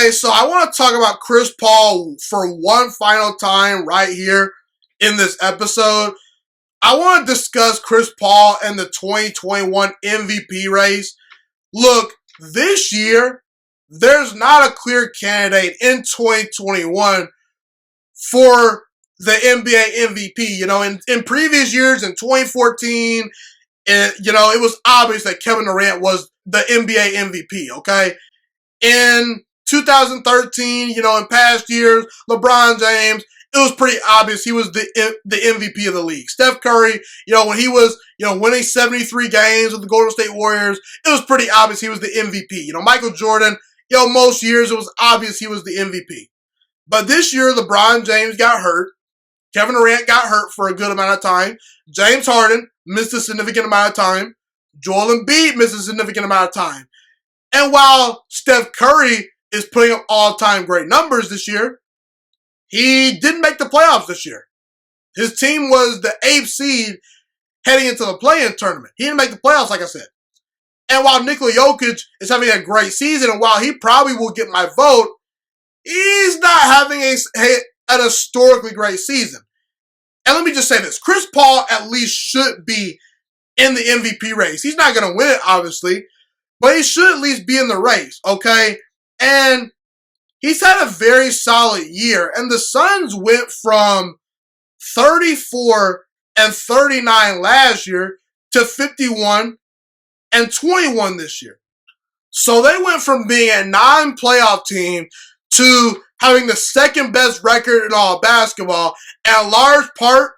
Okay, so I want to talk about Chris Paul for one final time right here in this episode. I want to discuss Chris Paul and the 2021 MVP race. Look, this year, there's not a clear candidate in 2021 for the NBA MVP. You know, in previous years, in 2014, it was obvious that Kevin Durant was the NBA MVP, okay? In 2013, in past years, LeBron James, it was pretty obvious he was the MVP of the league. Steph Curry, when he was, winning 73 games with the Golden State Warriors, it was pretty obvious he was the MVP. Michael Jordan, most years it was obvious he was the MVP. But this year, LeBron James got hurt. Kevin Durant got hurt for a good amount of time. James Harden missed a significant amount of time. Joel Embiid missed a significant amount of time. And while Steph Curry is putting up all-time great numbers this year, he didn't make the playoffs this year. His team was the 8th seed heading into the play-in tournament. He didn't make the playoffs, like I said. And while Nikola Jokic is having a great season, and while he probably will get my vote, he's not having an historically great season. And let me just say this. Chris Paul at least should be in the MVP race. He's not going to win it, obviously, but he should at least be in the race, okay? And he's had a very solid year. And the Suns went from 34 and 39 last year to 51 and 21 this year. So they went from being a non-playoff team to having the second best record in all basketball. And a large part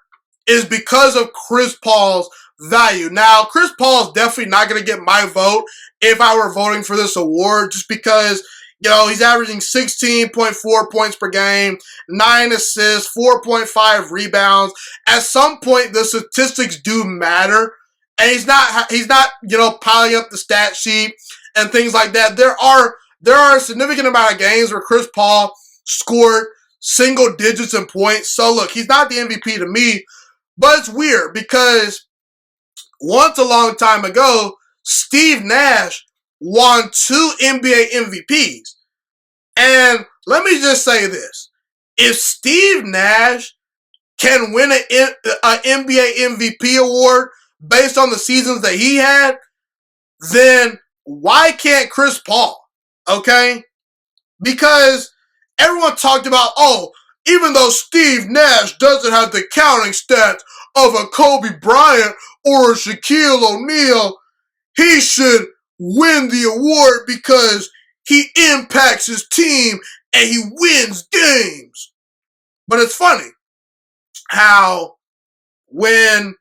is because of Chris Paul's value. Now, Chris Paul is definitely not going to get my vote if I were voting for this award, just because, he's averaging 16.4 points per game, 9 assists, 4.5 rebounds. At some point, the statistics do matter, and he's not, piling up the stat sheet and things like that. There are a significant amount of games where Chris Paul scored single digits in points. So look, he's not the MVP to me, but it's weird because once a long time ago, Steve Nash won 2 NBA MVPs. And let me just say this. If Steve Nash can win an NBA MVP award based on the seasons that he had, then why can't Chris Paul? Okay? Because everyone talked about, even though Steve Nash doesn't have the counting stats of a Kobe Bryant or a Shaquille O'Neal, he should win the award because he impacts his team and he wins games. But it's funny how when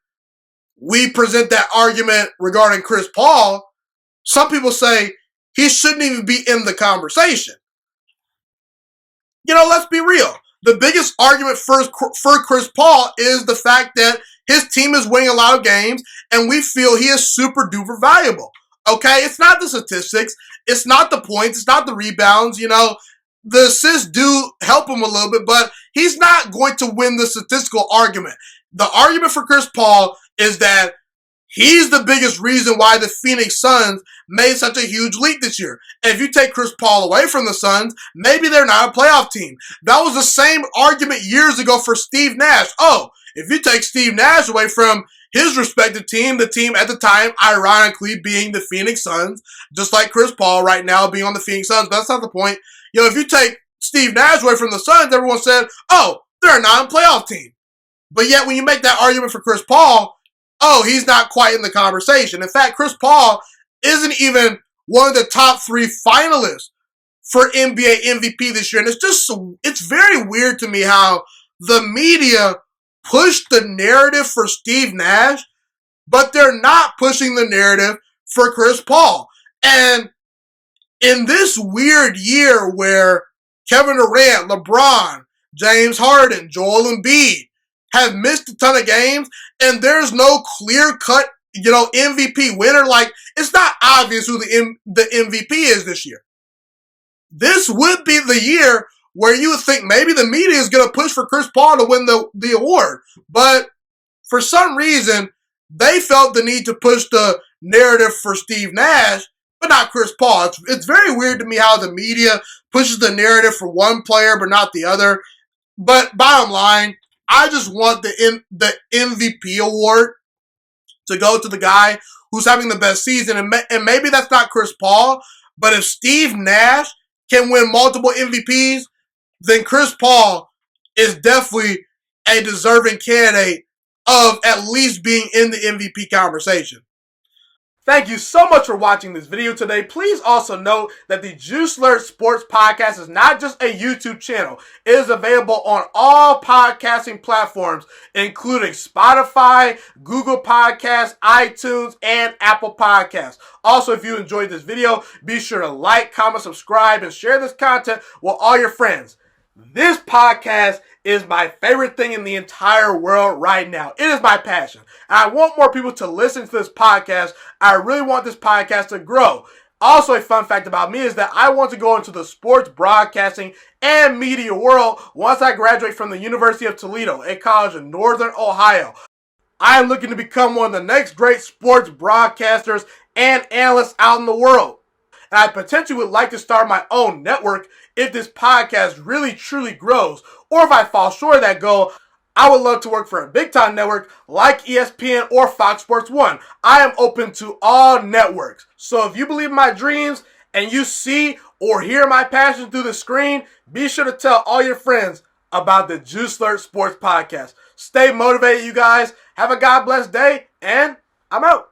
we present that argument regarding Chris Paul, some people say he shouldn't even be in the conversation. Let's be real. The biggest argument for Chris Paul is the fact that his team is winning a lot of games and we feel he is super duper valuable. Okay? It's not the statistics. It's not the points. It's not the rebounds. The assists do help him a little bit, but he's not going to win the statistical argument. The argument for Chris Paul is that he's the biggest reason why the Phoenix Suns made such a huge leap this year. And if you take Chris Paul away from the Suns, maybe they're not a playoff team. That was the same argument years ago for Steve Nash. If you take Steve Nash away from his respective team, the team at the time, ironically, being the Phoenix Suns, just like Chris Paul right now being on the Phoenix Suns, but that's not the point. If you take Steve Nash away from the Suns, everyone said, they're a non-playoff team. But yet, when you make that argument for Chris Paul, he's not quite in the conversation. In fact, Chris Paul isn't even one of the top 3 finalists for NBA MVP this year. And it's very weird to me how the media pushed the narrative for Steve Nash, but they're not pushing the narrative for Chris Paul. And in this weird year where Kevin Durant, LeBron, James Harden, Joel Embiid have missed a ton of games, and there's no clear-cut, MVP winner. Like, it's not obvious who the MVP is this year. This would be the year where you would think maybe the media is going to push for Chris Paul to win the award. But for some reason, they felt the need to push the narrative for Steve Nash. but not Chris Paul. It's very weird to me how the media pushes the narrative for one player but not the other. But bottom line, I just want the MVP award to go to the guy who's having the best season. And maybe that's not Chris Paul, but if Steve Nash can win multiple MVPs, then Chris Paul is definitely a deserving candidate of at least being in the MVP conversation. Thank you so much for watching this video today. Please also note that the Juice Alert Sports Podcast is not just a YouTube channel. It is available on all podcasting platforms, including Spotify, Google Podcasts, iTunes, and Apple Podcasts. Also, if you enjoyed this video, be sure to like, comment, subscribe, and share this content with all your friends. This podcast is my favorite thing in the entire world right now. It is my passion. And I want more people to listen to this podcast. I really want this podcast to grow. Also, a fun fact about me is that I want to go into the sports broadcasting and media world once I graduate from the University of Toledo, a college in Northern Ohio. I am looking to become one of the next great sports broadcasters and analysts out in the world. And I potentially would like to start my own network if this podcast really truly grows. Or if I fall short of that goal, I would love to work for a big time network like ESPN or Fox Sports 1. I am open to all networks. So if you believe in my dreams and you see or hear my passion through the screen, be sure to tell all your friends about the Juice Alert Sports Podcast. Stay motivated, you guys. Have a God bless day, and I'm out.